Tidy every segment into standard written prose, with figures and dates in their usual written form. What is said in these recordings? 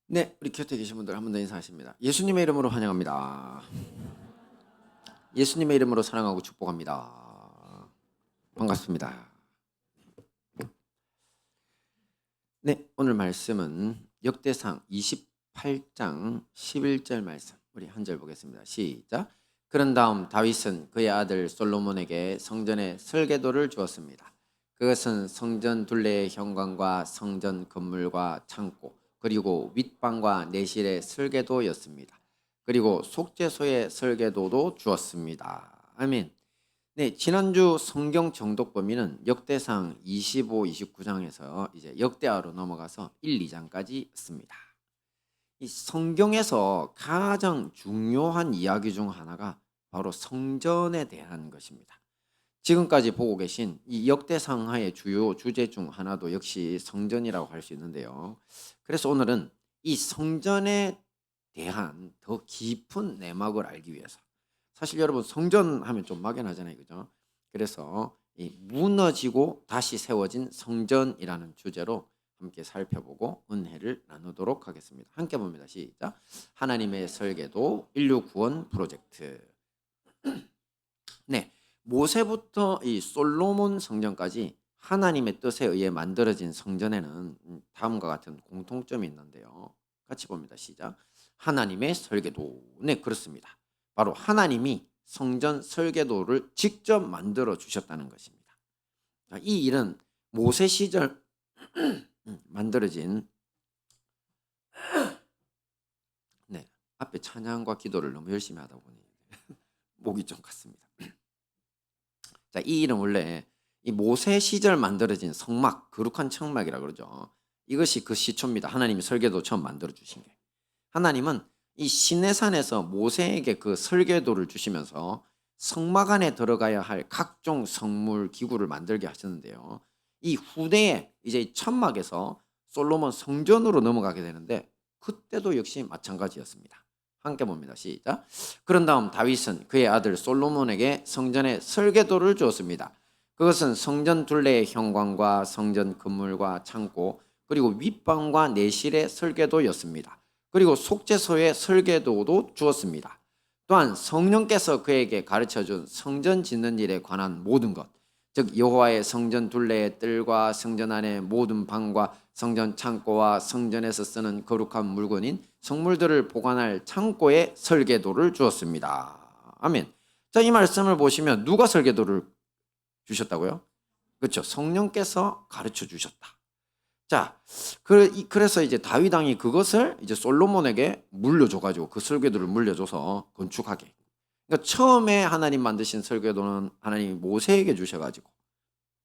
네, 우리 곁에 계신 분들 한 번 더 인사하십니다. 예수님의 이름으로 환영합니다. 예수님의 이름으로 사랑하고 축복합니다. 반갑습니다. 네, 오늘 말씀은 역대상 28장 11절 말씀. 우리 한 절 보겠습니다. 시작. 그런 다음 다윗은 그의 아들 솔로몬에게 성전의 설계도를 주었습니다. 그것은 성전 둘레의 현관과 성전 건물과 창고 그리고 윗방과 내실의 설계도였습니다. 그리고 속죄소의 설계도도 주었습니다. 아멘. 네, 지난주 성경 정독 범위는 역대상 25, 29장에서 이제 역대하로 넘어가서 1, 2장까지 있습니다. 이 성경에서 가장 중요한 이야기 중 하나가 바로 성전에 대한 것입니다. 지금까지 보고 계신 이 역대상하의 주요 주제 중 하나도 역시 성전이라고 할 수 있는데요. 그래서 오늘은 이 성전에 대한 더 깊은 내막을 알기 위해서, 사실 여러분 성전 하면 좀 막연하잖아요, 그죠? 그래서 이 무너지고 다시 세워진 성전이라는 주제로 함께 살펴보고 은혜를 나누도록 하겠습니다. 함께 봅니다. 시작. 하나님의 설계도 인류 구원 프로젝트. 네, 모세부터 이 솔로몬 성전까지 하나님의 뜻에 의해 만들어진 성전에는 다음과 같은 공통점이 있는데요. 같이 봅니다. 시작. 하나님의 설계도. 네, 그렇습니다. 바로 하나님이 성전 설계도를 직접 만들어 주셨다는 것입니다. 이 일은 모세 시절 만들어진, 네, 앞에 찬양과 기도를 너무 열심히 하다 보니 목이 좀 갔습니다. 자, 이 일은 원래 이 모세 시절 만들어진 성막, 거룩한 청막이라 그러죠. 이것이 그 시초입니다. 하나님이 설계도 처음 만들어 주신 게. 하나님은 이 시내산에서 모세에게 그 설계도를 주시면서 성막 안에 들어가야 할 각종 성물 기구를 만들게 하셨는데요. 이 후대에 이제 천막에서 솔로몬 성전으로 넘어가게 되는데 그때도 역시 마찬가지였습니다. 함께 봅니다. 시작. 그런 다음 다윗은 그의 아들 솔로몬에게 성전의 설계도를 주었습니다. 그것은 성전 둘레의 현관과 성전 건물과 창고 그리고 윗방과 내실의 설계도였습니다. 그리고 속죄소의 설계도도 주었습니다. 또한 성령께서 그에게 가르쳐준 성전 짓는 일에 관한 모든 것, 즉 여호와의 성전 둘레의 뜰과 성전 안의 모든 방과 성전 창고와 성전에서 쓰는 거룩한 물건인 성물들을 보관할 창고의 설계도를 주었습니다. 아멘. 자, 이 말씀을 보시면 누가 설계도를 주셨다고요? 그렇죠. 성령께서 가르쳐 주셨다. 자, 그래서 이제 다윗 왕이 그것을 이제 솔로몬에게 물려줘가지고 그 설계도를 물려줘서 건축하게. 그러니까 처음에 하나님 만드신 설계도는 하나님이 모세에게 주셔가지고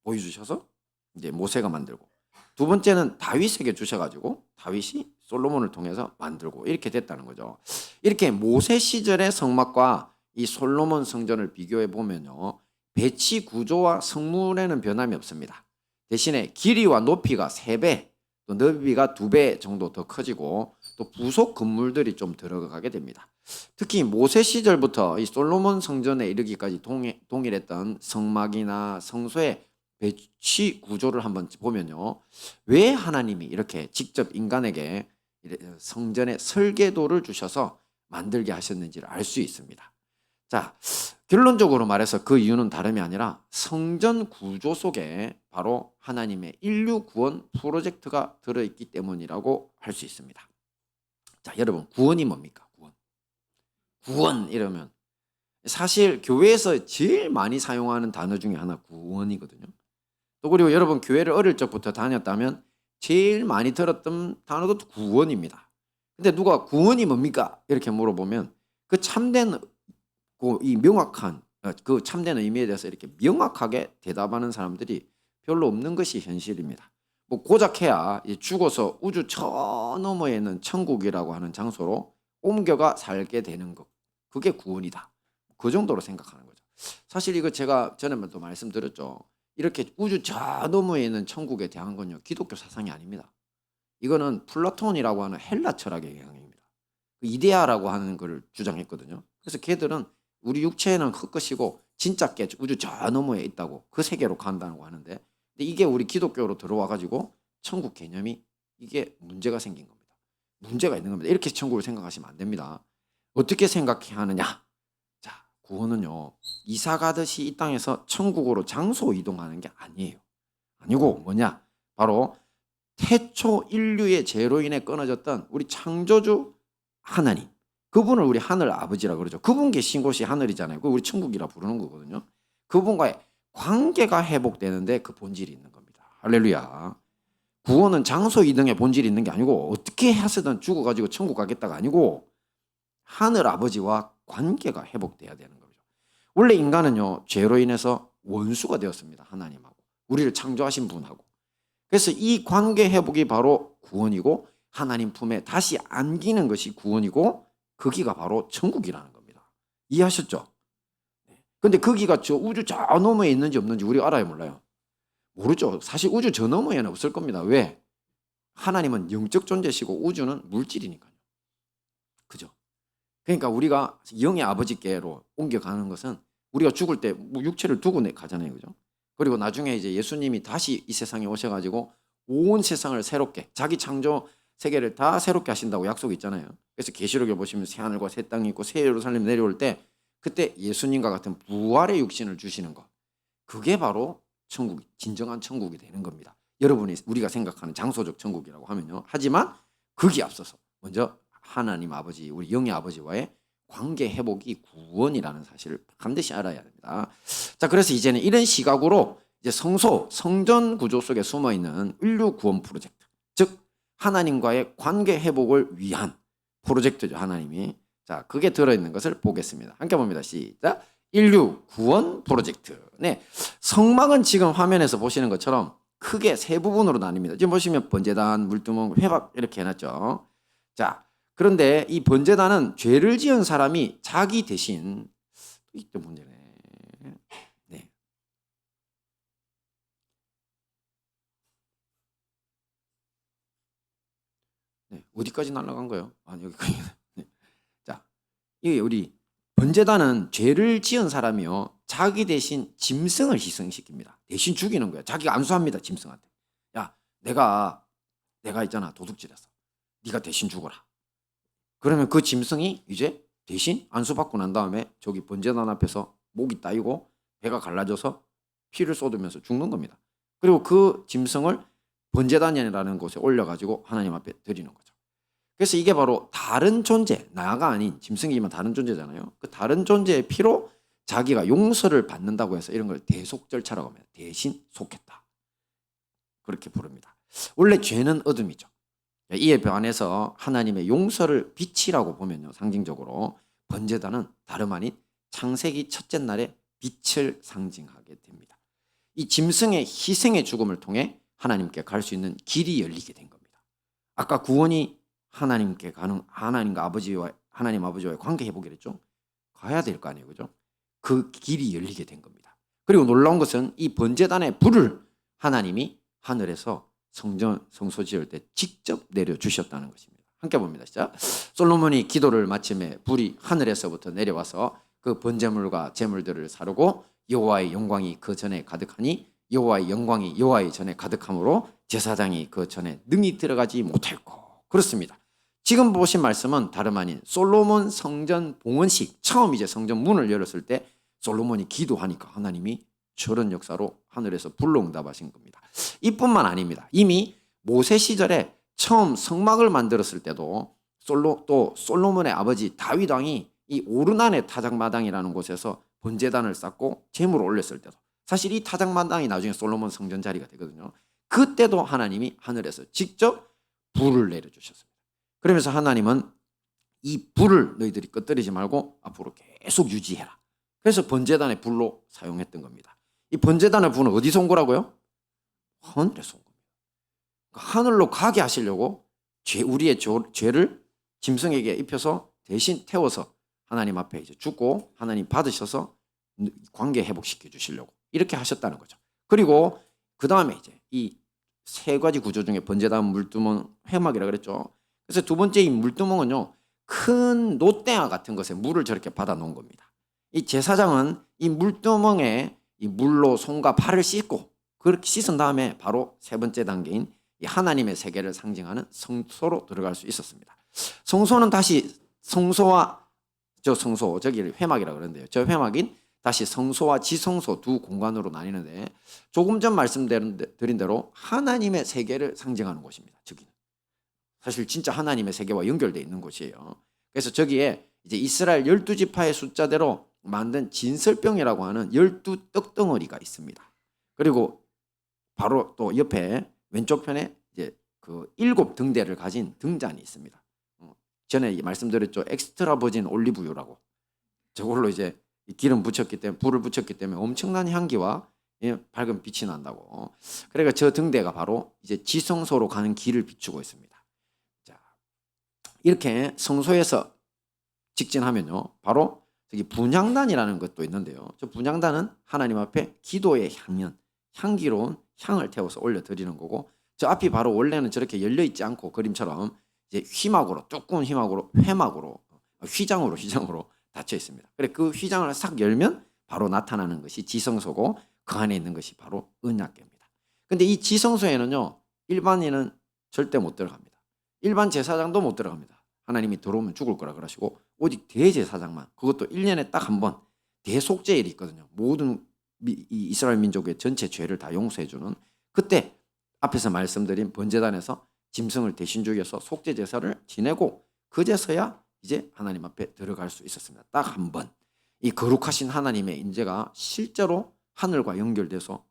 보여주셔서 이제 모세가 만들고, 두 번째는 다윗에게 주셔가지고 다윗이 솔로몬을 통해서 만들고 이렇게 됐다는 거죠. 이렇게 모세 시절의 성막과 이 솔로몬 성전을 비교해 보면요, 배치 구조와 성물에는 변함이 없습니다. 대신에 길이와 높이가 3배, 또 넓이가 2배 정도 더 커지고 또 부속 건물들이 좀 들어가게 됩니다. 특히 모세 시절부터 이 솔로몬 성전에 이르기까지 동일했던 성막이나 성소의 배치 구조를 한번 보면요, 왜 하나님이 이렇게 직접 인간에게 성전의 설계도를 주셔서 만들게 하셨는지를 알 수 있습니다. 자, 결론적으로 말해서 그 이유는 다름이 아니라 성전 구조 속에 바로 하나님의 인류 구원 프로젝트가 들어있기 때문이라고 할 수 있습니다. 자, 여러분, 구원이 뭡니까? 구원 이러면 사실 교회에서 제일 많이 사용하는 단어 중에 하나 구원이거든요. 또 그리고 여러분 교회를 어릴 적부터 다녔다면 제일 많이 들었던 단어도 구원입니다. 근데 누가 구원이 뭡니까? 이렇게 물어보면 그 참된 이 명확한 그 참된 의미에 대해서 이렇게 명확하게 대답하는 사람들이 별로 없는 것이 현실입니다. 뭐 고작해야 죽어서 우주 저 너머에 있는 천국이라고 하는 장소로 옮겨가 살게 되는 것, 그게 구원이다. 그 정도로 생각하는 거죠. 사실 이거 제가 전에도 말씀드렸죠. 이렇게 우주 저 너머에 있는 천국에 대한 건요, 기독교 사상이 아닙니다. 이거는 플라톤이라고 하는 헬라 철학의 영향입니다. 그 이데아라고 하는 걸 주장했거든요. 그래서 걔들은 우리 육체는 흙것이고 진짜 깨 우주 저 너머에 있다고 그 세계로 간다고 하는데, 근데 이게 우리 기독교로 들어와 가지고 천국 개념이 이게 문제가 생긴 겁니다. 문제가 있는 겁니다. 이렇게 천국을 생각하시면 안 됩니다. 어떻게 생각해야 하느냐? 자, 구원은요, 이사 가듯이 이 땅에서 천국으로 장소 이동하는 게 아니에요. 아니고 뭐냐? 바로 태초 인류의 죄로 인해 끊어졌던 우리 창조주 하나님, 그분을 우리 하늘 아버지라 그러죠. 그분 계신 곳이 하늘이잖아요. 그 우리 천국이라 부르는 거거든요. 그분과의 관계가 회복되는데 그 본질이 있는 겁니다. 할렐루야. 구원은 장소 이동의 본질이 있는 게 아니고 어떻게 해서든 죽어가지고 천국 가겠다가 아니고 하늘 아버지와 관계가 회복돼야 되는 거죠. 원래 인간은요, 죄로 인해서 원수가 되었습니다. 하나님하고, 우리를 창조하신 분하고. 그래서 이 관계 회복이 바로 구원이고, 하나님 품에 다시 안기는 것이 구원이고, 거기가 바로 천국이라는 겁니다. 이해하셨죠? 근데 거기가 저 우주 저 너머에 있는지 없는지 우리가 알아요, 몰라요? 모르죠. 사실 우주 저 너머에는 없을 겁니다. 왜? 하나님은 영적 존재시고 우주는 물질이니까요. 그죠? 그러니까 우리가 영의 아버지께로 옮겨가는 것은 우리가 죽을 때 육체를 두고 가잖아요. 그죠? 그리고 나중에 이제 예수님이 다시 이 세상에 오셔가지고 온 세상을 새롭게, 자기 창조 세계를 다 새롭게 하신다고 약속이 있잖아요. 그래서 계시록에 보시면 새 하늘과 새 땅이 있고 새 예루살렘 내려올 때 그때 예수님과 같은 부활의 육신을 주시는 것, 그게 바로 천국, 진정한 천국이 되는 겁니다. 여러분이 우리가 생각하는 장소적 천국이라고 하면요. 하지만 거기 앞서서 먼저 하나님 아버지, 우리 영의 아버지와의 관계 회복이 구원이라는 사실을 반드시 알아야 됩니다. 자, 그래서 이제는 이런 시각으로 이제 성전 구조 속에 숨어 있는 인류 구원 프로젝트, 즉 하나님과의 관계 회복을 위한 프로젝트죠. 하나님이. 자, 그게 들어있는 것을 보겠습니다. 함께 봅니다. 시작. 인류 구원 프로젝트. 네, 성막은 지금 화면에서 보시는 것처럼 크게 세 부분으로 나뉩니다. 지금 보시면 번제단, 물두멍, 회막 이렇게 해놨죠. 자, 그런데 이 번제단은 죄를 지은 사람이 자기 대신, 이게 문제네. 네. 네, 어디까지 날아간 거예요? 아, 여기까지. 네. 자, 이게 우리 번제단은 죄를 지은 사람이요, 자기 대신 짐승을 희생시킵니다. 대신 죽이는 거야. 자기가 안수합니다. 짐승한테. 야, 내가 있잖아, 도둑질했어. 네가 대신 죽어라. 그러면 그 짐승이 이제 대신 안수받고 난 다음에 저기 번제단 앞에서 목이 따이고 배가 갈라져서 피를 쏟으면서 죽는 겁니다. 그리고 그 짐승을 번제단이라는 곳에 올려가지고 하나님 앞에 드리는 거죠. 그래서 이게 바로 다른 존재, 나가 아닌 짐승이지만 다른 존재잖아요. 그 다른 존재의 피로 자기가 용서를 받는다고 해서 이런 걸 대속 절차라고 합니다. 대신 속했다. 그렇게 부릅니다. 원래 죄는 어둠이죠. 이에 반해서 하나님의 용서를 빛이라고 보면요, 상징적으로 번제단은 다름 아닌 창세기 첫째 날의 빛을 상징하게 됩니다. 이 짐승의 희생의 죽음을 통해 하나님께 갈 수 있는 길이 열리게 된 겁니다. 아까 구원이 하나님께 가는, 하나님과 하나님 아버지와의 관계 회복이랬죠. 가야 될 거 아니에요, 그죠? 그 길이 열리게 된 겁니다. 그리고 놀라운 것은 이 번제단의 불을 하나님이 하늘에서 성소 지을 때 직접 내려주셨다는 것입니다. 함께 봅니다. 시작. 솔로몬이 기도를 마침에 불이 하늘에서부터 내려와서 그 번제물과 제물들을 사르고 여호와의 영광이 그 전에 가득하니 여호와의 영광이 여호와의 전에 가득함으로 제사장이 그 전에 능히 들어가지 못했고. 그렇습니다. 지금 보신 말씀은 다름 아닌 솔로몬 성전 봉헌식, 처음 이제 성전 문을 열었을 때 솔로몬이 기도하니까 하나님이 저런 역사로 하늘에서 불로 응답하신 겁니다. 이뿐만 아닙니다. 이미 모세 시절에 처음 성막을 만들었을 때도 또 솔로몬의 아버지 다윗 왕이 이 오르난의 타작마당이라는 곳에서 번제단을 쌓고 제물을 올렸을 때도, 사실 이 타작마당이 나중에 솔로몬 성전 자리가 되거든요. 그때도 하나님이 하늘에서 직접 불을 내려주셨습니다. 그러면서 하나님은 이 불을 너희들이 꺼뜨리지 말고 앞으로 계속 유지해라. 그래서 번제단의 불로 사용했던 겁니다. 이 번제단의 불은 어디서 온 거라고요? 하늘에서 온 겁니다. 하늘로 가게 하시려고 우리의 죄를 짐승에게 입혀서 대신 태워서 하나님 앞에 이제 죽고 하나님 받으셔서 관계 회복시켜 주시려고 이렇게 하셨다는 거죠. 그리고 그 다음에 이제 이 세 가지 구조 중에 번제단, 물두멍, 회막이라 그랬죠. 그래서 두 번째 이 물두멍은요, 큰 노대아 같은 것에 물을 저렇게 받아 놓은 겁니다. 이 제사장은 이 물두멍에 이 물로 손과 발을 씻고 그렇게 씻은 다음에 바로 세 번째 단계인 이 하나님의 세계를 상징하는 성소로 들어갈 수 있었습니다. 성소는 다시 성소와 성소, 저기를 회막이라고 그러는데요. 저 회막인 다시 성소와 지성소 두 공간으로 나뉘는데 조금 전 말씀드린 대로 하나님의 세계를 상징하는 곳입니다. 저기는 사실 진짜 하나님의 세계와 연결되어 있는 곳이에요. 그래서 저기에 이제 이스라엘 12지파의 숫자대로 만든 진설병이라고 하는 12떡덩어리가 있습니다. 그리고 바로 또 옆에 왼쪽 편에 이제 그 7등대를 가진 등잔이 있습니다. 전에 말씀드렸죠. 엑스트라 버진 올리브유라고. 저걸로 이제 기름 붙였기 때문에, 불을 붙였기 때문에 엄청난 향기와 밝은 빛이 난다고. 그러니까 저 등대가 바로 이제 지성소로 가는 길을 비추고 있습니다. 자, 이렇게 성소에서 직진하면요, 바로 저기 분향단이라는 것도 있는데요. 저 분향단은 하나님 앞에 기도의 향연, 향기로운 향을 태워서 올려드리는 거고, 저 앞이 바로 원래는 저렇게 열려 있지 않고 그림처럼 이제 휘막으로, 두꺼운 휘막으로, 휘장으로 닫혀 있습니다. 그래, 그 휘장을 싹 열면 바로 나타나는 것이 지성소고, 그 안에 있는 것이 바로 언약궤입니다. 근데 이 지성소에는요, 일반인은 절대 못 들어갑니다. 일반 제사장도 못 들어갑니다. 하나님이 들어오면 죽을 거라 그러시고, 오직 대제사장만, 그것도 1년에 딱 한 번 대속죄일이 있거든요. 모든 이스라엘 민족의 전체 죄를 다 용서해주는, 그때 앞에서 말씀드린 번제단에서 짐승을 대신 죽여서 속죄 제사를 지내고 그제서야 이제 하나님 앞에 들어갈 수 있었습니다. 딱 한 번. 이 거룩하신 하나님의 인재가 실제로 하늘과 연결돼서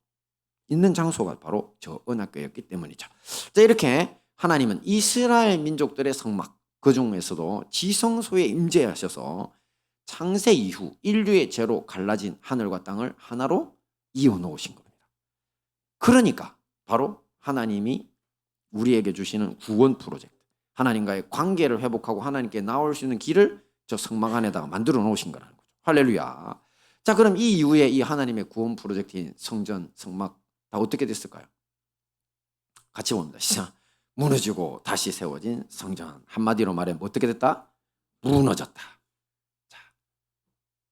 있는 장소가 바로 저 언약궤였기 때문이죠. 자, 이렇게 하나님은 이스라엘 민족들의 성막, 그 중에서도 지성소에 임재하셔서 창세 이후 인류의 죄로 갈라진 하늘과 땅을 하나로 이어 놓으신 겁니다. 그러니까 바로 하나님이 우리에게 주시는 구원 프로젝트, 하나님과의 관계를 회복하고 하나님께 나올 수 있는 길을 저 성막 안에다가 만들어 놓으신 거라는 거죠. 할렐루야. 자, 그럼 이 이후에 이 하나님의 구원 프로젝트인 성전, 성막 다 어떻게 됐을까요? 같이 봅니다. 시작. 무너지고 다시 세워진 성전. 한마디로 말하면 어떻게 됐다? 무너졌다. 자,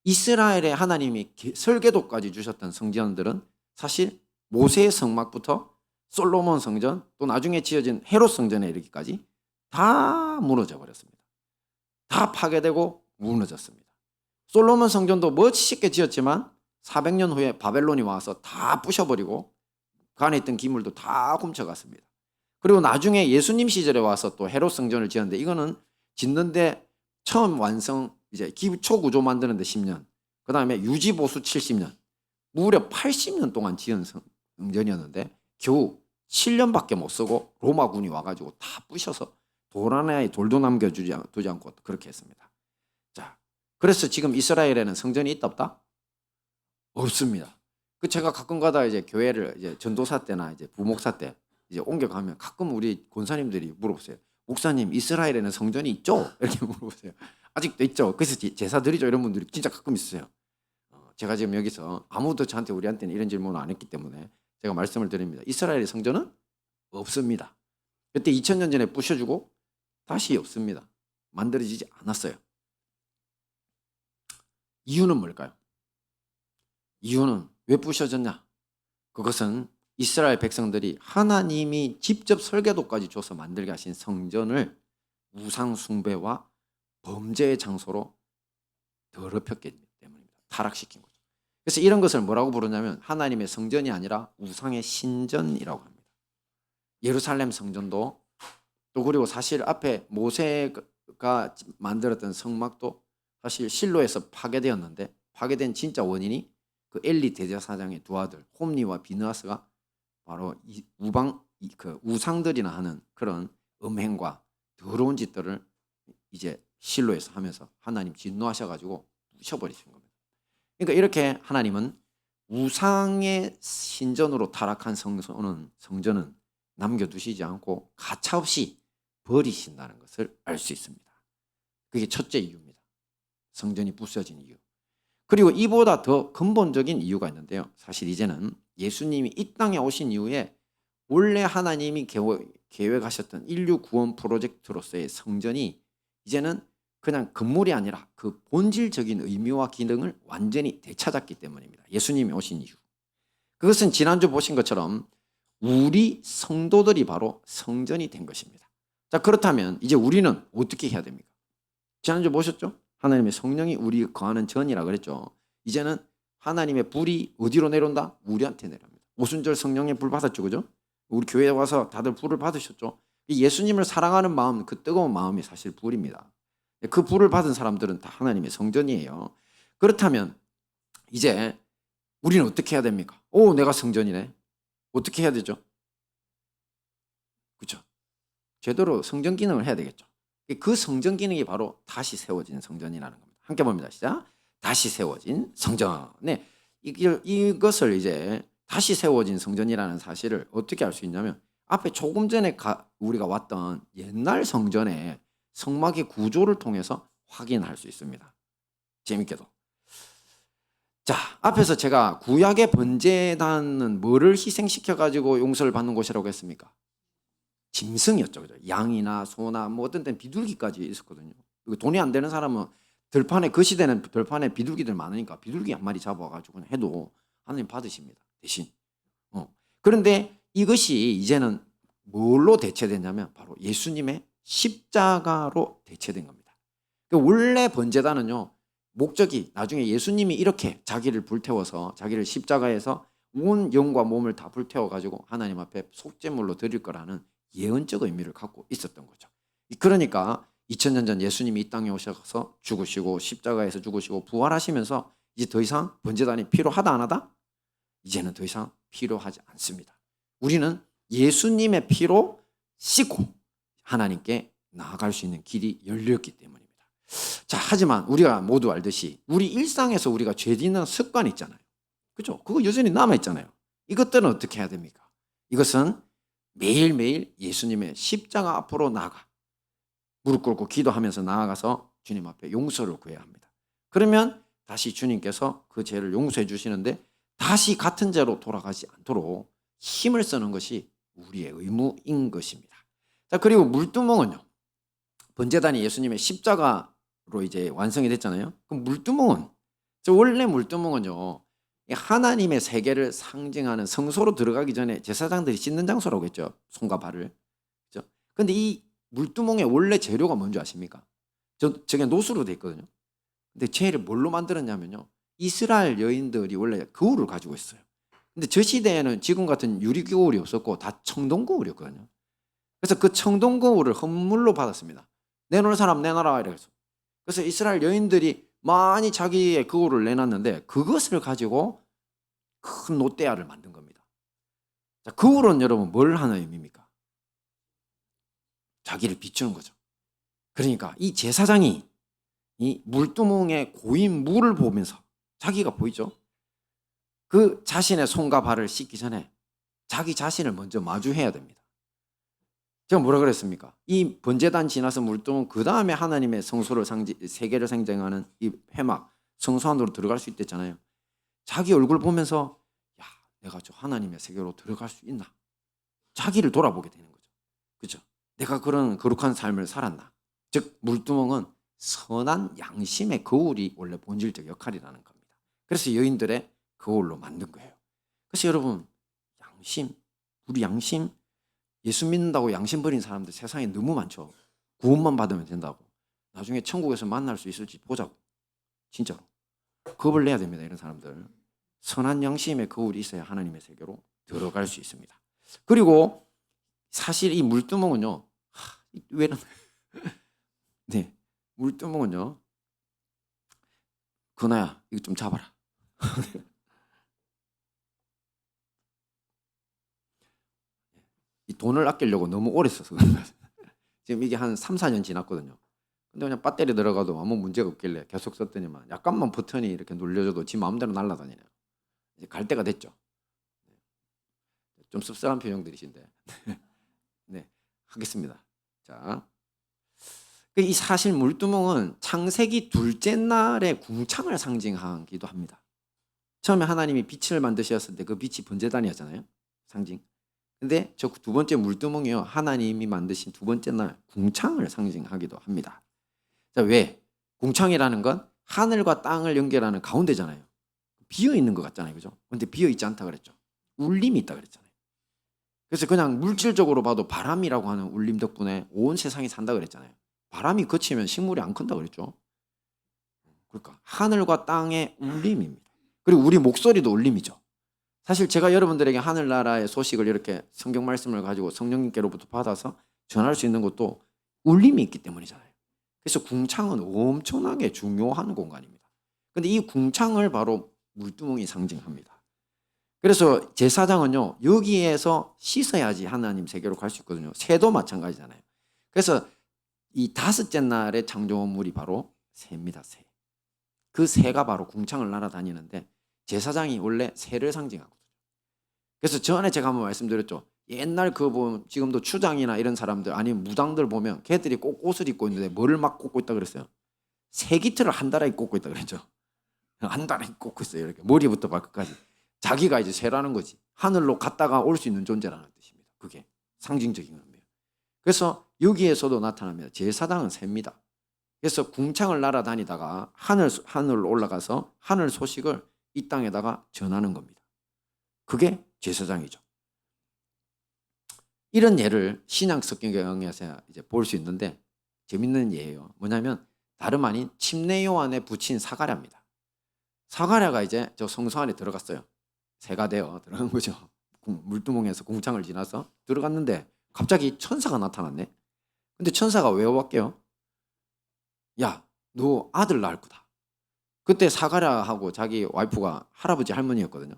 이스라엘의 하나님이 설계도까지 주셨던 성전들은 사실 모세의 성막부터 솔로몬 성전, 또 나중에 지어진 헤롯 성전에 이르기까지 다 무너져 버렸습니다. 다 파괴되고 무너졌습니다. 솔로몬 성전도 멋있게 지었지만 400년 후에 바벨론이 와서 다 부셔버리고 그 안에 있던 기물도 다 훔쳐갔습니다. 그리고 나중에 예수님 시절에 와서 또 헤롯 성전을 지었는데, 이거는 짓는데 처음 완성, 이제 기초 구조 만드는데 10년, 그 다음에 유지 보수 70년, 무려 80년 동안 지은 성전이었는데 겨우 7년밖에 못 쓰고 로마군이 와가지고 다 부셔서 돌 하나에 돌도 남겨두지 않고 그렇게 했습니다. 자, 그래서 지금 이스라엘에는 성전이 있다 없다? 없습니다. 그 제가 가끔가다 이제 교회를 이제 전도사 때나 이제 부목사 때 이제 옮겨가면 가끔 우리 권사님들이 물어보세요. 목사님, 이스라엘에는 성전이 있죠? 이렇게 물어보세요. 아직도 있죠. 그래서 제사 드리죠. 이런 분들이 진짜 가끔 있어요. 제가 지금 여기서 아무도 저한테 우리한테는 이런 질문을 안 했기 때문에 제가 말씀을 드립니다. 이스라엘의 성전은 없습니다. 그때 2000년 전에 부셔주고 다시 없습니다. 만들어지지 않았어요. 이유는 뭘까요? 이유는 왜 부셔졌냐? 그것은 이스라엘 백성들이 하나님이 직접 설계도까지 줘서 만들게 하신 성전을 우상 숭배와 범죄의 장소로 더럽혔기 때문입니다. 타락시킨 거죠. 그래서 이런 것을 뭐라고 부르냐면 하나님의 성전이 아니라 우상의 신전이라고 합니다. 예루살렘 성전도 또 그리고 사실 앞에 모세가 만들었던 성막도 사실 실로에서 파괴되었는데, 파괴된 진짜 원인이 그 엘리 대제사장의 두 아들 홈니와 비느하스가 바로 이 그 우상들이나 하는 그런 음행과 더러운 짓들을 이제 실로에서 하면서 하나님 진노하셔가지고 부셔버리신 겁니다. 그러니까 이렇게 하나님은 우상의 신전으로 타락한 성전은 남겨두시지 않고 가차없이 버리신다는 것을 알 수 있습니다. 그게 첫째 이유입니다. 성전이 부서진 이유. 그리고 이보다 더 근본적인 이유가 있는데요. 사실 이제는 예수님이 이 땅에 오신 이후에 원래 하나님이 계획하셨던 인류 구원 프로젝트로서의 성전이 이제는 그냥 건물이 아니라 그 본질적인 의미와 기능을 완전히 되찾았기 때문입니다. 예수님이 오신 이유. 그것은 지난주 보신 것처럼 우리 성도들이 바로 성전이 된 것입니다. 자, 그렇다면 이제 우리는 어떻게 해야 됩니까? 지난주 보셨죠? 하나님의 성령이 우리 거하는 전이라 그랬죠. 이제는 하나님의 불이 어디로 내려온다? 우리한테 내려옵니다. 오순절 성령의 불 받았죠, 그죠? 우리 교회에 와서 다들 불을 받으셨죠? 예수님을 사랑하는 마음, 그 뜨거운 마음이 사실 불입니다. 그 불을 받은 사람들은 다 하나님의 성전이에요. 그렇다면 이제 우리는 어떻게 해야 됩니까? 오, 내가 성전이네. 어떻게 해야 되죠? 그렇죠? 제대로 성전 기능을 해야 되겠죠. 그 성전 기능이 바로 다시 세워진 성전이라는 겁니다. 함께 봅니다. 시작. 다시 세워진 성전. 네, 이것을 이제 다시 세워진 성전이라는 사실을 어떻게 알 수 있냐면 앞에 조금 전에 우리가 왔던 옛날 성전의 성막의 구조를 통해서 확인할 수 있습니다. 재밌게도. 자, 앞에서 제가 구약의 번제단은 뭐를 희생시켜 가지고 용서를 받는 곳이라고 했습니까? 짐승이었죠. 그죠? 양이나 소나 뭐 어떤 때는 비둘기까지 있었거든요. 돈이 안 되는 사람은 들판에, 그 시대는 들판에 비둘기들 많으니까 비둘기 한 마리 잡아가지고 해도 하나님 받으십니다. 대신. 그런데 이것이 이제는 뭘로 대체됐냐면 바로 예수님의 십자가로 대체된 겁니다. 원래 번제단은요, 목적이 나중에 예수님이 이렇게 자기를 불태워서 자기를 십자가에서 온 영과 몸을 다 불태워가지고 하나님 앞에 속죄물로 드릴 거라는 예언적 의미를 갖고 있었던 거죠. 그러니까 2000년 전 예수님이 이 땅에 오셔서 죽으시고 십자가에서 죽으시고 부활하시면서 이제 더 이상 번제단이 필요하다 안 하다? 이제는 더 이상 필요하지 않습니다. 우리는 예수님의 피로 씻고 하나님께 나아갈 수 있는 길이 열렸기 때문입니다. 자, 하지만 우리가 모두 알듯이 우리 일상에서 우리가 죄 짓는 습관이 있잖아요. 그죠? 그거 여전히 남아있잖아요. 이것들은 어떻게 해야 됩니까? 이것은 매일매일 예수님의 십자가 앞으로 나아가 무릎 꿇고 기도하면서 나아가서 주님 앞에 용서를 구해야 합니다. 그러면 다시 주님께서 그 죄를 용서해 주시는데 다시 같은 죄로 돌아가지 않도록 힘을 쓰는 것이 우리의 의무인 것입니다. 자, 그리고 물두멍은요, 번제단이 예수님의 십자가로 이제 완성이 됐잖아요. 그럼 물두멍은, 원래 물두멍은요, 하나님의 세계를 상징하는 성소로 들어가기 전에 제사장들이 씻는 장소라고 했죠. 손과 발을. 그죠? 근데 이 물두멍의 원래 재료가 뭔지 아십니까? 저게 노수로 돼 있거든요. 근데 쟤를 뭘로 만들었냐면요, 이스라엘 여인들이 원래 거울을 가지고 있어요. 근데 저 시대에는 지금 같은 유리 거울이 없었고 다 청동 거울이었거든요. 그래서 그 청동 거울을 헌물로 받았습니다. 내놓을 사람 내놔라 이래서. 그래서 이스라엘 여인들이 많이 자기의 거울을 내놨는데 그것을 가지고 큰 롯데아를 만든 겁니다. 자, 거울은 여러분 뭘 하는 의미입니까? 자기를 비추는 거죠. 그러니까 이 제사장이 이 물두멍에 고인 물을 보면서 자기가 보이죠? 그 자신의 손과 발을 씻기 전에 자기 자신을 먼저 마주해야 됩니다. 제가 뭐라 그랬습니까? 이 번제단 지나서 물두멍 그 다음에 하나님의 성소를 세계를 상징하는 이 회막 성소 안으로 들어갈 수 있댔잖아요. 자기 얼굴 보면서 야, 내가 저 하나님의 세계로 들어갈 수 있나? 자기를 돌아보게 되는 거죠. 그렇죠? 내가 그런 거룩한 삶을 살았나? 즉 물두멍은 선한 양심의 거울이 원래 본질적 역할이라는 겁니다. 그래서 여인들의 거울로 만든 거예요. 그래서 여러분, 양심, 우리 양심, 예수 믿는다고 양심 버린 사람들 세상에 너무 많죠. 구원만 받으면 된다고. 나중에 천국에서 만날 수 있을지 보자고. 진짜로. 겁을 내야 됩니다. 이런 사람들. 선한 양심의 거울이 있어야 하나님의 세계로 들어갈 수 있습니다. 그리고 사실 이 물두멍은요, 왜 이런 네, 물두멍은요, 근아야 이거 좀 잡아라. 이 돈을 아끼려고 너무 오래 써서 지금 이게 한 3, 4년 지났거든요. 근데 그냥 배터리 들어가도 아무 문제가 없길래 계속 썼더니만 약간만 버튼이 이렇게 눌려줘도 지 마음대로 날아다니네요. 이제 갈 때가 됐죠. 좀 씁쓸한 표정들이신데 네, 하겠습니다. 자, 이 사실 물두멍은 창세기 둘째 날의 궁창을 상징하기도 합니다. 처음에 하나님이 빛을 만드셨을 때 그 빛이 번제단이었잖아요. 상징. 근데 저 두 번째 물두멍이요, 하나님이 만드신 두 번째 날 궁창을 상징하기도 합니다. 자, 왜? 궁창이라는 건 하늘과 땅을 연결하는 가운데잖아요. 비어 있는 것 같잖아요, 그죠? 근데 비어 있지 않다 그랬죠. 울림이 있다 그랬잖아요. 그래서 그냥 물질적으로 봐도 바람이라고 하는 울림 덕분에 온 세상이 산다 그랬잖아요. 바람이 그치면 식물이 안 큰다 그랬죠. 그러니까 하늘과 땅의 울림입니다. 그리고 우리 목소리도 울림이죠. 사실 제가 여러분들에게 하늘나라의 소식을 이렇게 성경 말씀을 가지고 성령님께로부터 받아서 전할 수 있는 것도 울림이 있기 때문이잖아요. 그래서 궁창은 엄청나게 중요한 공간입니다. 근데 이 궁창을 바로 물두멍이 상징합니다. 그래서 제사장은요, 여기에서 씻어야지 하나님 세계로 갈 수 있거든요. 새도 마찬가지잖아요. 그래서 이 다섯째 날의 창조물이 바로 새입니다. 새. 그 새가 바로 궁창을 날아다니는데 제사장이 원래 새를 상징하거든요. 그래서 전에 제가 한번 말씀드렸죠. 옛날 그 보면 지금도 추장이나 이런 사람들 아니면 무당들 보면 걔들이 꼭 옷을 입고 있는데 뭐를 막 꽂고 있다 그랬어요. 새기틀을 한 달에 꽂고 있다 그랬죠. 한 달에 꽂고 있어요. 이렇게 머리부터 발끝까지. 자기가 이제 새라는 거지. 하늘로 갔다가 올 수 있는 존재라는 뜻입니다. 그게 상징적인 의미예요. 그래서 여기에서도 나타납니다. 제사장은 새입니다. 그래서 궁창을 날아다니다가 하늘로 올라가서 하늘 소식을 이 땅에다가 전하는 겁니다. 그게 제사장이죠. 이런 예를 신약 성경에서 이제 볼 수 있는데 재밌는 예예요. 뭐냐면 다름 아닌 침례 요한에 붙인 사가랴입니다. 사가랴가 이제 저 성소 안에 들어갔어요. 새가 되어 들어간 거죠. 물두멍에서 궁창을 지나서 들어갔는데 갑자기 천사가 나타났네. 근데 천사가 왜 왔게요? 야, 너 아들 낳을 거다. 그때 사가랴하고 자기 와이프가 할아버지 할머니였거든요.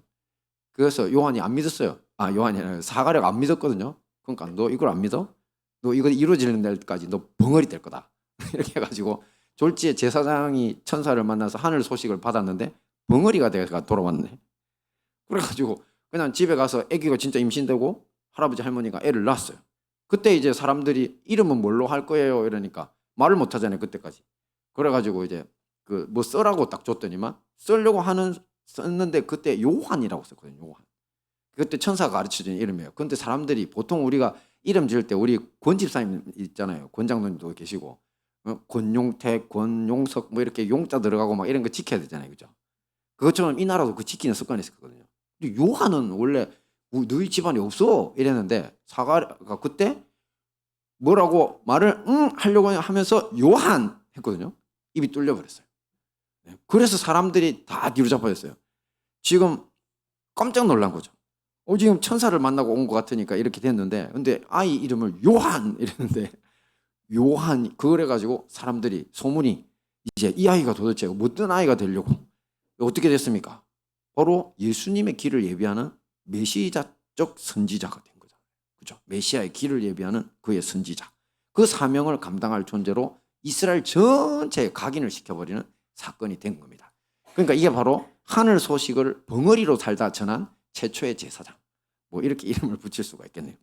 그래서 요한이 안 믿었어요. 요한이 아니라 사가랴가 안 믿었거든요. 그러니까 너 이걸 안 믿어? 너 이거 이루어지는 날까지 너 벙어리 될 거다. 이렇게 해가지고 졸지에 제사장이 천사를 만나서 하늘 소식을 받았는데 벙어리가 돼가 돌아왔네. 그래가지고 그냥 집에 가서 아기가 진짜 임신되고 할아버지 할머니가 애를 낳았어요. 그때 이제 사람들이 이름은 뭘로 할 거예요 이러니까 말을 못 하잖아요 그때까지. 그래가지고 이제 그 뭐 써라고 딱 줬더니만 쓰려고 썼는데 그때 요한이라고 썼거든요. 요한. 그때 천사가 가르쳐준 이름이에요. 근데 사람들이 보통 우리가 이름 지을 때 우리 권 집사님 있잖아요. 권 장로님도 계시고 권용택, 권용석 뭐 이렇게 용자 들어가고 막 이런 거 지켜야 되잖아요. 그죠? 그것처럼 이 나라도 그 지키는 습관이 있었거든요. 근데 요한은 원래 너희 집안에 없어 이랬는데 사가가 그때 뭐라고 말을 하려고 하면서 요한 했거든요. 입이 뚫려 버렸어요. 그래서 사람들이 다 뒤로 잡아졌어요. 지금 깜짝 놀란 거죠. 지금 천사를 만나고 온 것 같으니까 이렇게 됐는데 근데 아이 이름을 요한 이랬는데 요한 그래가지고 사람들이 소문이 이제 이 아이가 도대체 어떤 아이가 되려고 어떻게 됐습니까? 바로 예수님의 길을 예비하는 메시아적 선지자가 된 거죠. 그죠? 메시아의 길을 예비하는 그의 선지자. 그 사명을 감당할 존재로 이스라엘 전체에 각인을 시켜버리는 사건이 된 겁니다. 그러니까 이게 바로 하늘 소식을 벙어리로 살다 전한 최초의 제사장. 뭐 이렇게 이름을 붙일 수가 있겠네요.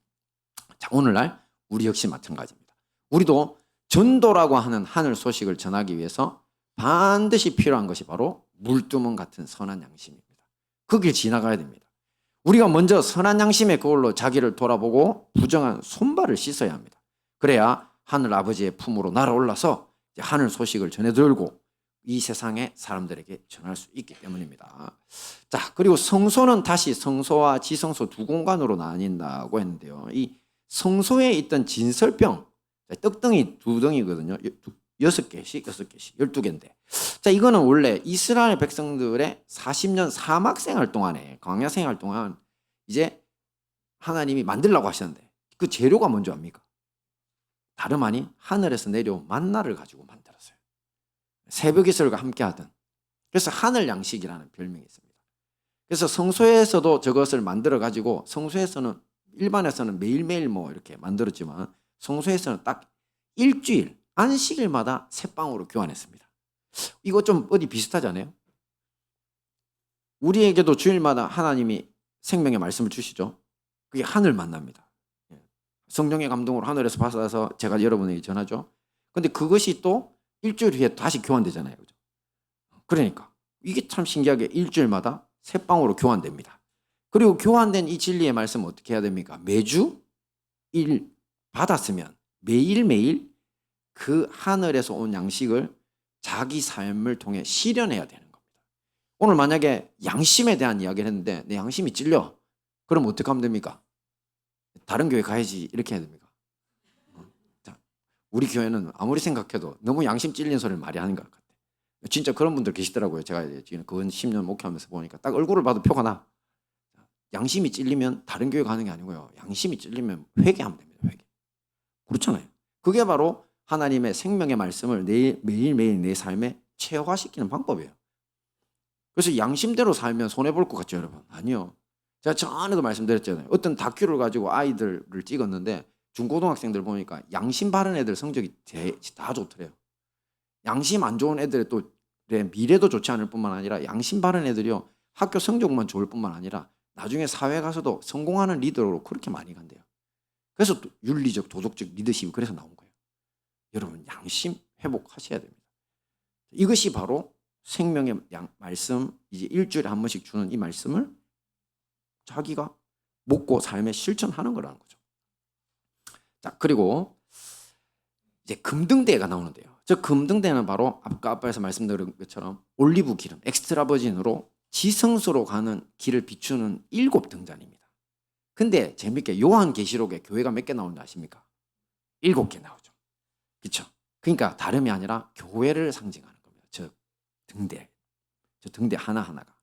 자, 오늘날 우리 역시 마찬가지입니다. 우리도 전도라고 하는 하늘 소식을 전하기 위해서 반드시 필요한 것이 바로 물두멍 같은 선한 양심입니다. 그 길 지나가야 됩니다. 우리가 먼저 선한 양심의 거울로 자기를 돌아보고 부정한 손발을 씻어야 합니다. 그래야 하늘 아버지의 품으로 날아올라서 하늘 소식을 전해들고 이 세상의 사람들에게 전할 수 있기 때문입니다. 자, 그리고 성소는 다시 성소와 지성소 두 공간으로 나뉜다고 했는데요. 이 성소에 있던 진설병, 떡덩이 두 덩이거든요. 6개씩, 12개인데. 자, 이거는 원래 이스라엘 백성들의 40년 사막 생활 동안에, 광야 생활 동안 이제 하나님이 만들라고 하셨는데 그 재료가 뭔지 압니까? 다름 아닌 하늘에서 내려온 만나를 가지고 만들었어요. 새벽 이슬과 함께 하던. 그래서 하늘 양식이라는 별명이 있습니다. 그래서 성소에서도 저것을 만들어 가지고 성소에서는 일반에서는 매일매일 뭐 이렇게 만들었지만 성소에서는 딱 일주일 안식일마다 새빵으로 교환했습니다. 이거 좀 어디 비슷하잖아요. 우리에게도 주일마다 하나님이 생명의 말씀을 주시죠. 그게 하늘 만납니다. 성령의 감동으로 하늘에서 받아서 제가 여러분에게 전하죠. 그런데 그것이 또 일주일 후에 다시 교환되잖아요. 그죠? 그러니까 이게 참 신기하게 일주일마다 새빵으로 교환됩니다. 그리고 교환된 이 진리의 말씀은 어떻게 해야 됩니까? 매주 일 받았으면 매일매일 그 하늘에서 온 양식을 자기 삶을 통해 실현해야 되는 겁니다. 오늘 만약에 양심에 대한 이야기를 했는데 내 양심이 찔려. 그럼 어떻게 하면 됩니까? 다른 교회 가야지 이렇게 해야 됩니까? 자, 우리 교회는 아무리 생각해도 너무 양심 찔린 소리를 많이 하는 것 같아요. 진짜 그런 분들 계시더라고요. 제가 지금 근 10년 목회하면서 보니까 딱 얼굴을 봐도 표가 나. 양심이 찔리면 다른 교회 가는 게 아니고요. 양심이 찔리면 회개하면 됩니다. 회개. 그렇잖아요. 그게 바로 하나님의 생명의 말씀을 매일매일 내 삶에 체화시키는 방법이에요. 그래서 양심대로 살면 손해볼 것 같죠, 여러분? 아니요. 제가 전에도 말씀드렸잖아요. 어떤 다큐를 가지고 아이들을 찍었는데 중고등학생들 보니까 양심 바른 애들 성적이 다 좋더래요. 양심 안 좋은 애들의 또 미래도 좋지 않을 뿐만 아니라 양심 바른 애들이요. 학교 성적만 좋을 뿐만 아니라 나중에 사회 가서도 성공하는 리더로 그렇게 많이 간대요. 그래서 또 윤리적 도덕적 리더십이 그래서 나온 거예요. 여러분 양심 회복하셔야 됩니다. 이것이 바로 생명의 말씀, 이제 일주일에 한 번씩 주는 이 말씀을 자기가 먹고 삶에 실천하는 거라는 거죠. 자, 그리고 이제 금등대가 나오는데요. 저 금등대는 바로 아까 앞에서 말씀드린 것처럼 올리브 기름, 엑스트라 버진으로 지성소로 가는 길을 비추는 7등잔입니다. 근데 재밌게 요한계시록에 교회가 몇 개 나오는지 아십니까? 7개 나오죠. 그렇죠? 그러니까 다름이 아니라 교회를 상징하는 겁니다. 저 등대 하나하나가.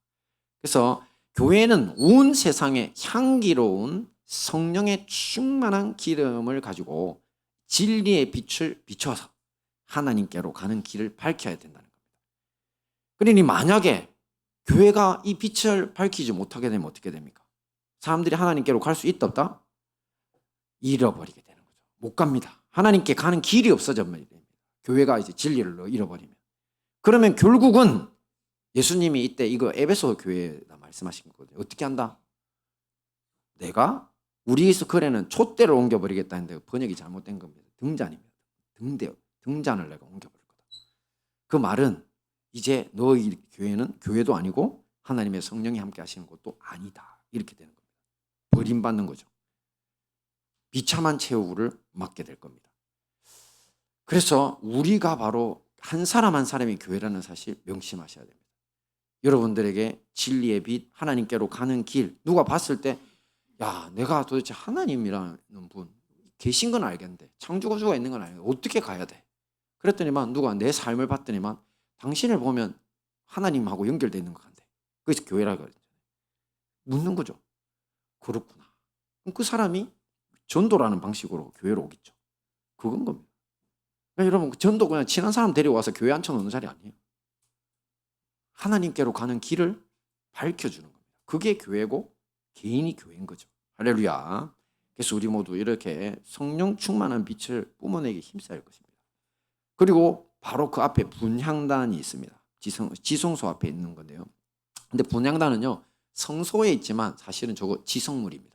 그래서 교회는 온 세상에 향기로운 성령의 충만한 기름을 가지고 진리의 빛을 비춰서 하나님께로 가는 길을 밝혀야 된다는 겁니다. 그러니 만약에 교회가 이 빛을 밝히지 못하게 되면 어떻게 됩니까? 사람들이 하나님께로 갈 수 있다 없다? 잃어버리게 되는 거죠. 못 갑니다. 하나님께 가는 길이 없어져 버립니다. 교회가 이제 진리를 잃어버리면. 그러면 결국은 예수님이 이때 이거 에베소 교회에다 말씀하신 거거든요. 어떻게 한다? 내가 우리에서 그래는 촛대를 옮겨버리겠다 했는데 번역이 잘못된 겁니다. 등잔입니다. 등잔을 내가 옮겨버릴 거다. 그 말은 이제 너희 교회는 교회도 아니고 하나님의 성령이 함께 하시는 것도 아니다. 이렇게 되는 겁니다. 버림받는 거죠. 비참한 최후를 맞게 될 겁니다. 그래서 우리가 바로 한 사람 한 사람이 교회라는 사실 명심하셔야 됩니다. 여러분들에게 진리의 빛, 하나님께로 가는 길, 누가 봤을 때 야, 내가 도대체 하나님이라는 분 계신 건 알겠는데 창조주가 있는 건 알겠는데 어떻게 가야 돼? 그랬더니만 누가 내 삶을 봤더니만 당신을 보면 하나님하고 연결되어 있는 것 같아. 그래서 교회라고 그러죠. 묻는 거죠. 그렇구나. 그럼 그 사람이 전도라는 방식으로 교회로 오겠죠. 그건 겁니다. 그러니까 여러분 전도 그냥 친한 사람 데려와서 교회 앉혀놓는 자리 아니에요. 하나님께로 가는 길을 밝혀주는 겁니다. 그게 교회고 개인이 교회인 거죠. 할렐루야. 그래서 우리 모두 이렇게 성령 충만한 빛을 뿜어내기 힘써야 할 것입니다. 그리고 바로 그 앞에 분향단이 있습니다. 지성소 앞에 있는 건데요. 근데 분향단은요. 성소에 있지만 사실은 저거 지성물입니다.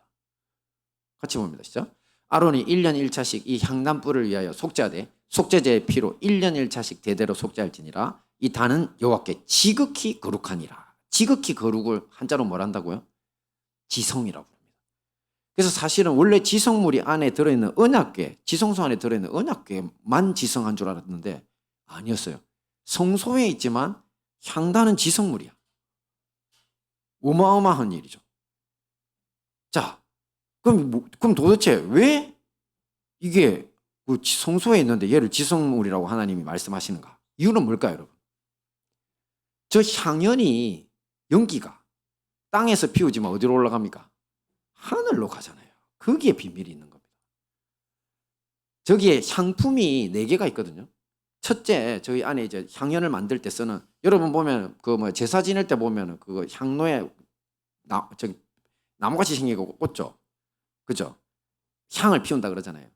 같이 봅니다. 시작. 아론이 1년 1차씩 이 향단불을 위하여 속죄하되 속죄제의 피로 1년 1차씩 대대로 속죄할지니라. 이 단은 여호와께 지극히 거룩하니라. 지극히 거룩을 한자로 뭘 한다고요? 지성이라고 합니다. 그래서 사실은 원래 지성물이 안에 들어있는 언약궤, 지성소 안에 들어있는 언약궤만 지성한 줄 알았는데 아니었어요. 성소에 있지만 향단은 지성물이야. 어마어마한 일이죠. 자, 그럼 도대체 왜 이게 그 성소에 있는데 얘를 지성물이라고 하나님이 말씀하시는가? 이유는 뭘까요, 여러분? 저 향연이 연기가 땅에서 피우지만 어디로 올라갑니까? 하늘로 가잖아요. 거기에 비밀이 있는 겁니다. 저기에 향품이 4개가 있거든요. 첫째, 저희 안에 이제 향연을 만들 때 쓰는, 여러분 보면 그 뭐 제사 지낼 때 보면 그거 향로에 나무같이 생긴 거 꽂죠. 그죠? 향을 피운다 그러잖아요.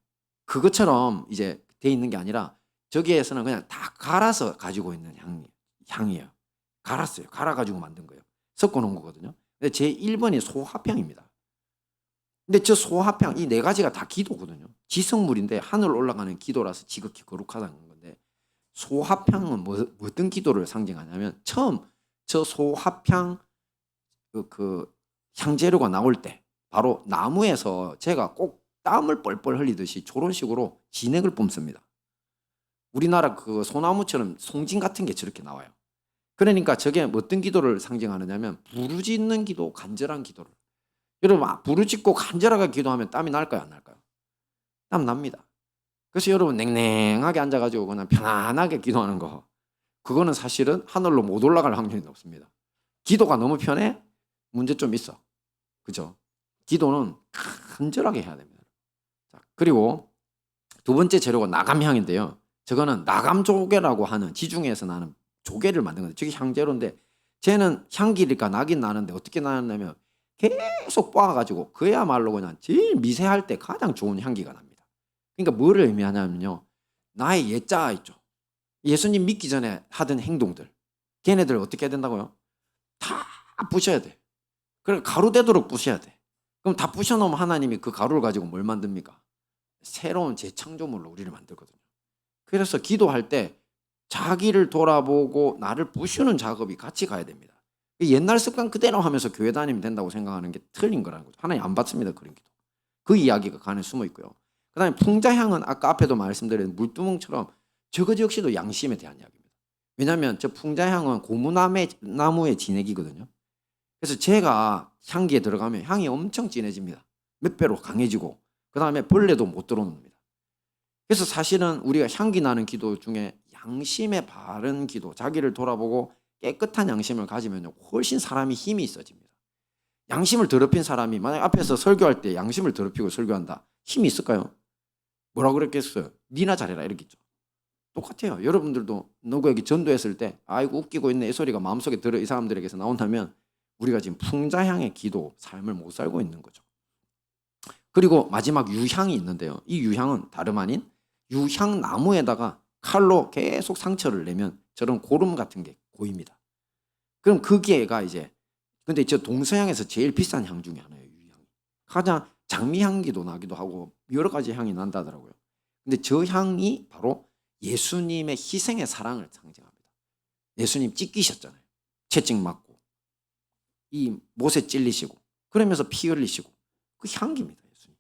그것처럼 이제 돼 있는 게 아니라 저기에서는 그냥 다 갈아서 가지고 있는 향이에요. 갈았어요. 갈아가지고 만든 거예요. 섞어 놓은 거거든요. 근데 제 1번이 소합향입니다. 근데 저 소합향 이 4가지가 다 기도거든요. 지성물인데 하늘 올라가는 기도라서 지극히 거룩하다는 건데 소합향은 어떤 기도를 상징하냐면 처음 저 소합향 그 향재료가 나올 때 바로 나무에서 제가 꼭 땀을 뻘뻘 흘리듯이 저런 식으로 진액을 뿜습니다. 우리나라 그 소나무처럼 송진 같은 게 저렇게 나와요. 그러니까 저게 어떤 기도를 상징하느냐면 부르짖는 기도, 간절한 기도를. 여러분 부르짖고 간절하게 기도하면 땀이 날까요, 안 날까요? 땀 납니다. 그래서 여러분 냉랭하게 앉아가지고 그냥 편안하게 기도하는 거, 그거는 사실은 하늘로 못 올라갈 확률이 높습니다. 기도가 너무 편해? 문제 좀 있어. 그죠? 기도는 간절하게 해야 됩니다. 자, 그리고 두 번째 재료가 나감향인데요. 저거는 나감조개라고 하는 지중해에서 나는 조개를 만든 건데, 저게 향재료인데 쟤는 향기니까 나긴 나는데 어떻게 나냐면 계속 빻아가지고 그야말로 그냥 제일 미세할 때 가장 좋은 향기가 납니다. 그러니까 뭐를 의미하냐면요, 나의 예자 있죠. 예수님 믿기 전에 하던 행동들, 걔네들 어떻게 해야 된다고요? 다 부셔야 돼. 그래 가루되도록 부셔야 돼. 그럼 다 부셔놓으면 하나님이 그 가루를 가지고 뭘 만듭니까? 새로운 재창조물로 우리를 만들거든요. 그래서 기도할 때 자기를 돌아보고 나를 부수는 작업이 같이 가야 됩니다. 옛날 습관 그대로 하면서 교회 다니면 된다고 생각하는 게 틀린 거라는 거죠. 하나님 안 받습니다, 그런 기도. 그 이야기가 그 안에 숨어 있고요. 그 다음에 풍자향은 아까 앞에도 말씀드린 물두멍처럼 저것 역시도 양심에 대한 이야기입니다. 왜냐하면 저 풍자향은 고무나무의 진액이거든요. 그래서 제가 향기에 들어가면 향이 엄청 진해집니다. 몇 배로 강해지고, 그 다음에 벌레도 못 들어옵니다. 그래서 사실은 우리가 향기 나는 기도 중에 양심에 바른 기도, 자기를 돌아보고 깨끗한 양심을 가지면 훨씬 사람이 힘이 있어집니다. 양심을 더럽힌 사람이 만약 앞에서 설교할 때 양심을 더럽히고 설교한다, 힘이 있을까요? 뭐라고 그랬겠어요? 니나 잘해라 이렇겠죠. 똑같아요. 여러분들도 누구에게 전도했을 때 아이고 웃기고 있네 이 소리가 마음속에 들어 이 사람들에게서 나온다면 우리가 지금 풍자향의 기도 삶을 못 살고 있는 거죠. 그리고 마지막 유향이 있는데요. 이 유향은 다름 아닌 유향나무에다가 칼로 계속 상처를 내면 저런 고름 같은 게 보입니다. 그럼 그게가 이제, 근데 저 동서양에서 제일 비싼 향 중에 하나예요. 유향이. 가장 장미향기도 나기도 하고 여러 가지 향이 난다더라고요. 근데 저 향이 바로 예수님의 희생의 사랑을 상징합니다. 예수님 찢기셨잖아요. 채찍 맞고 이 못에 찔리시고 그러면서 피 흘리시고 그 향기입니다. 예수님.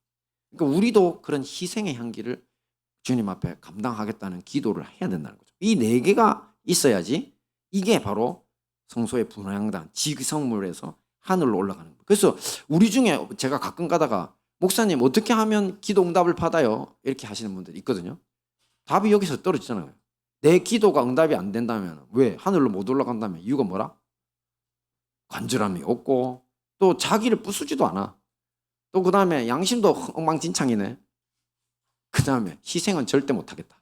그러니까 우리도 그런 희생의 향기를 주님 앞에 감당하겠다는 기도를 해야 된다는 거죠. 이 네 개가 있어야지 이게 바로 성소의 분향단, 지성물에서 하늘로 올라가는 거예요. 그래서 우리 중에 제가 가끔 가다가 목사님 어떻게 하면 기도 응답을 받아요? 이렇게 하시는 분들이 있거든요. 답이 여기서 떨어지잖아요. 내 기도가 응답이 안 된다면 왜? 하늘로 못 올라간다면 이유가 뭐라? 간절함이 없고 또 자기를 부수지도 않아. 또 그 다음에 양심도 엉망진창이네. 그 다음에 희생은 절대 못하겠다.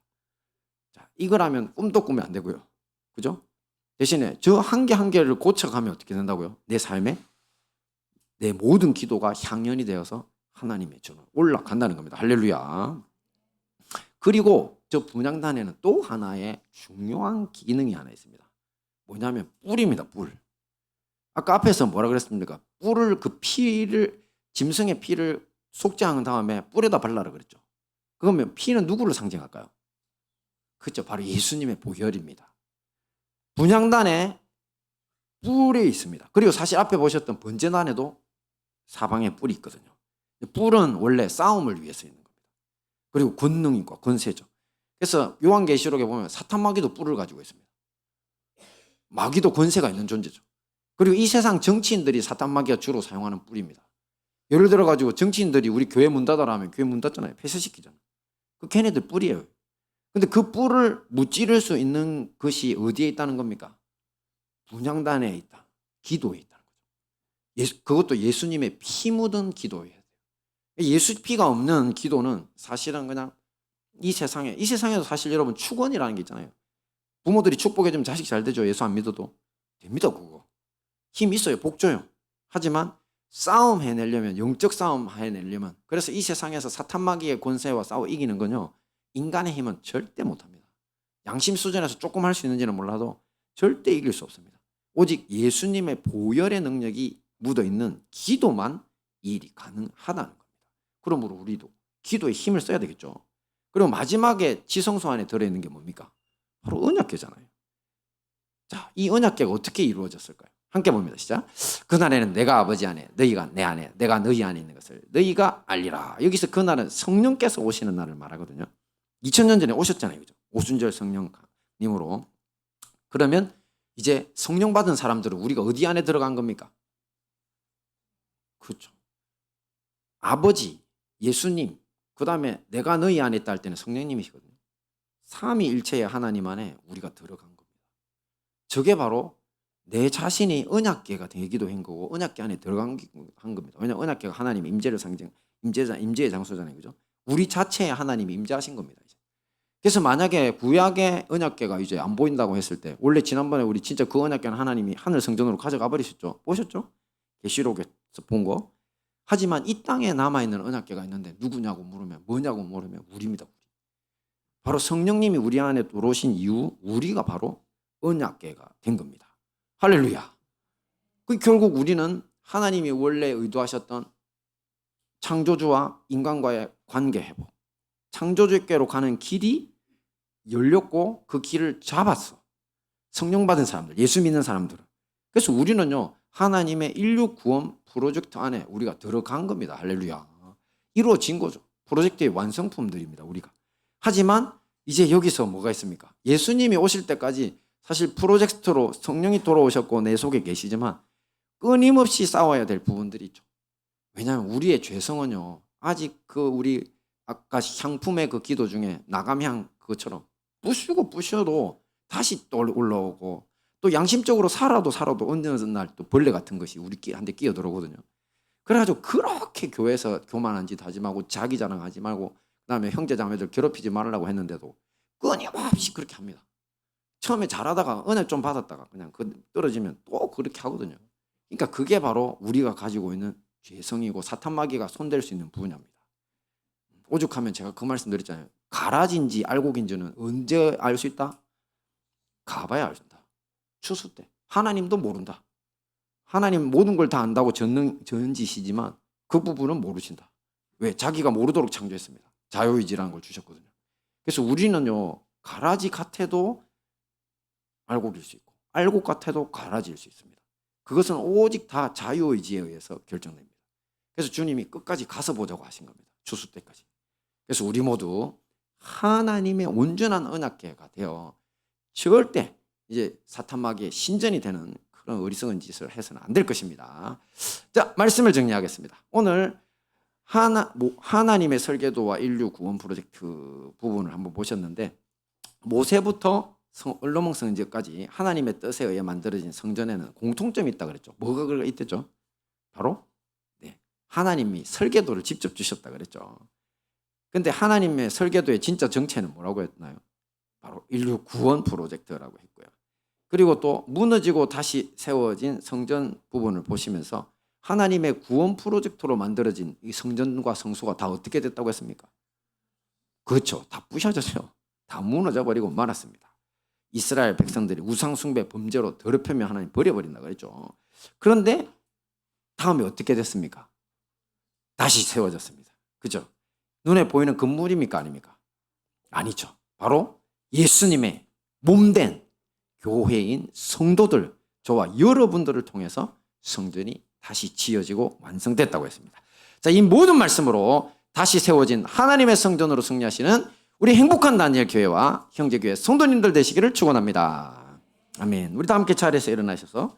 자, 이거라면 꿈도 꾸면 안 되고요. 그죠? 대신에 저 한 개 한 개를 고쳐가면 어떻게 된다고요? 내 삶에 내 모든 기도가 향연이 되어서 하나님의 전으로 올라간다는 겁니다. 할렐루야. 그리고 저 분향단에는 또 하나의 중요한 기능이 하나 있습니다. 뭐냐면 뿔입니다. 뿔. 아까 앞에서 뭐라 그랬습니까? 뿔을 그 피를 짐승의 피를 속죄한 다음에 뿔에다 발라라 그랬죠. 그러면 피는 누구를 상징할까요? 그렇죠. 바로 예수님의 보혈입니다. 분향단에 뿔이 있습니다. 그리고 사실 앞에 보셨던 번제단에도 사방에 뿔이 있거든요. 뿔은 원래 싸움을 위해서 있는 겁니다. 그리고 권능과 권세죠. 그래서 요한계시록에 보면 사탄 마귀도 뿔을 가지고 있습니다. 마귀도 권세가 있는 존재죠. 그리고 이 세상 정치인들이 사탄 마귀가 주로 사용하는 뿔입니다. 예를 들어 가지고 정치인들이 우리 교회 문 닫아라 하면 교회 문 닫잖아요. 폐쇄시키잖아요. 그 걔네들 뿔이에요. 근데 그 뿔을 무찌를 수 있는 것이 어디에 있다는 겁니까? 분향단에 있다. 기도에 있다는 거죠. 그것도 예수님의 피 묻은 기도예요. 예수 피가 없는 기도는 사실은 그냥 이 세상에도 사실 여러분 축원이라는 게 있잖아요. 부모들이 축복해주면 자식 잘 되죠. 예수 안 믿어도 됩니다. 그거 힘 있어요. 복 줘요. 하지만 싸움 해내려면, 영적 싸움 해내려면, 그래서 이 세상에서 사탄 마귀의 권세와 싸워 이기는 건요, 인간의 힘은 절대 못합니다. 양심 수준에서 조금 할 수 있는지는 몰라도 절대 이길 수 없습니다. 오직 예수님의 보혈의 능력이 묻어있는 기도만 이 일이 가능하다는 겁니다. 그러므로 우리도 기도에 힘을 써야 되겠죠. 그리고 마지막에 지성소 안에 들어있는 게 뭡니까? 바로 언약궤잖아요. 자, 이 언약궤가 어떻게 이루어졌을까요? 함께 봅니다. 시작. 그날에는 내가 아버지 안에, 너희가 내 안에, 내가 너희 안에 있는 것을 너희가 알리라. 여기서 그날은 성령께서 오시는 날을 말하거든요. 2000년 전에 오셨잖아요. 그죠? 오순절 성령님으로. 그러면 이제 성령 받은 사람들은 우리가 어디 안에 들어간 겁니까? 그렇죠. 아버지, 예수님, 그 다음에 내가 너희 안에 있다 할 때는 성령님이시거든요. 삼위일체의 하나님 안에 우리가 들어간 겁니다. 저게 바로 내 자신이 언약궤가 되기도 한 거고 언약궤 안에 들어간 겁니다. 왜냐하면 언약궤가 하나님의 임재를 상징, 임재의 장소잖아요, 그죠? 우리 자체에 하나님이 임재하신 겁니다. 이제. 그래서 만약에 구약의 언약궤가 이제 안 보인다고 했을 때, 원래 지난번에 우리 진짜 그 언약궤는 하나님이 하늘 성전으로 가져가 버리셨죠. 보셨죠? 계시록에서 본 거. 하지만 이 땅에 남아있는 언약궤가 있는데 누구냐고 물으면, 뭐냐고 물으면 우리입니다. 바로 성령님이 우리 안에 들어오신 이후 우리가 바로 언약궤가 된 겁니다. 할렐루야. 결국 우리는 하나님이 원래 의도하셨던 창조주와 인간과의 관계 회복, 창조주께로 가는 길이 열렸고 그 길을 잡았어. 성령 받은 사람들, 예수 믿는 사람들은. 그래서 우리는요, 하나님의 인류 구원 프로젝트 안에 우리가 들어간 겁니다. 할렐루야. 이루어진 거죠. 프로젝트의 완성품들입니다, 우리가. 하지만 이제 여기서 뭐가 있습니까? 예수님이 오실 때까지 사실 프로젝트로 성령이 돌아오셨고 내 속에 계시지만 끊임없이 싸워야 될 부분들이 있죠. 왜냐하면 우리의 죄성은요, 아직 그 우리 아까 향품의 그 기도 중에 나감향 그것처럼 부셔도 다시 또 올라오고, 또 양심적으로 살아도 어느 날 또 벌레 같은 것이 우리한테 끼어 들어오거든요. 그래가지고 그렇게 교회에서 교만한 짓 하지 말고 자기 자랑하지 말고 그다음에 형제 자매들 괴롭히지 말라고 했는데도 끊임없이 그렇게 합니다. 처음에 잘하다가 은혜 좀 받았다가 그냥 떨어지면 또 그렇게 하거든요. 그러니까 그게 바로 우리가 가지고 있는 죄성이고 사탄 마귀가 손댈 수 있는 분야입니다. 오죽하면 제가 그 말씀 드렸잖아요. 가라진지 알곡인지는 언제 알 수 있다? 가봐야 알다. 추수 때. 하나님도 모른다. 하나님 모든 걸 다 안다고 전지시지만 그 부분은 모르신다. 왜? 자기가 모르도록 창조했습니다. 자유의지라는 걸 주셨거든요. 그래서 우리는요, 가라지 같아도 알곡일 수 있고 알곡 같아도 가라지일 수 있습니다. 그것은 오직 다 자유의지에 의해서 결정됩니다. 그래서 주님이 끝까지 가서 보자고 하신 겁니다. 추수 때까지. 그래서 우리 모두 하나님의 온전한 언약궤가 되어 절대 이제 사탄 마귀의 신전이 되는 그런 어리석은 짓을 해서는 안 될 것입니다. 자, 말씀을 정리하겠습니다. 오늘 하나님의 설계도와 인류 구원 프로젝트 부분을 한번 보셨는데, 모세부터 솔로몬 성전까지 하나님의 뜻에 의해 만들어진 성전에는 공통점이 있다 그랬죠. 뭐가 있댔죠? 바로 하나님이 설계도를 직접 주셨다 그랬죠. 근데 하나님의 설계도의 진짜 정체는 뭐라고 했나요? 바로 인류 구원 프로젝트라고 했고요. 그리고 또 무너지고 다시 세워진 성전 부분을 보시면서 하나님의 구원 프로젝트로 만들어진 이 성전과 성소가 다 어떻게 됐다고 했습니까? 그렇죠. 다 부셔졌죠. 다 무너져 버리고 말았습니다. 이스라엘 백성들이 우상 숭배 범죄로 더럽히며 하나님 버려버린다 그랬죠. 그런데 다음에 어떻게 됐습니까? 다시 세워졌습니다. 그죠? 눈에 보이는 건물입니까? 아닙니까? 아니죠. 바로 예수님의 몸된 교회인 성도들, 저와 여러분들을 통해서 성전이 다시 지어지고 완성됐다고 했습니다. 자, 이 모든 말씀으로 다시 세워진 하나님의 성전으로 승리하시는 우리 행복한 다니엘 교회와 형제교회 성도님들 되시기를 축원합니다. 아멘. 우리 다 함께 차례에서 일어나셔서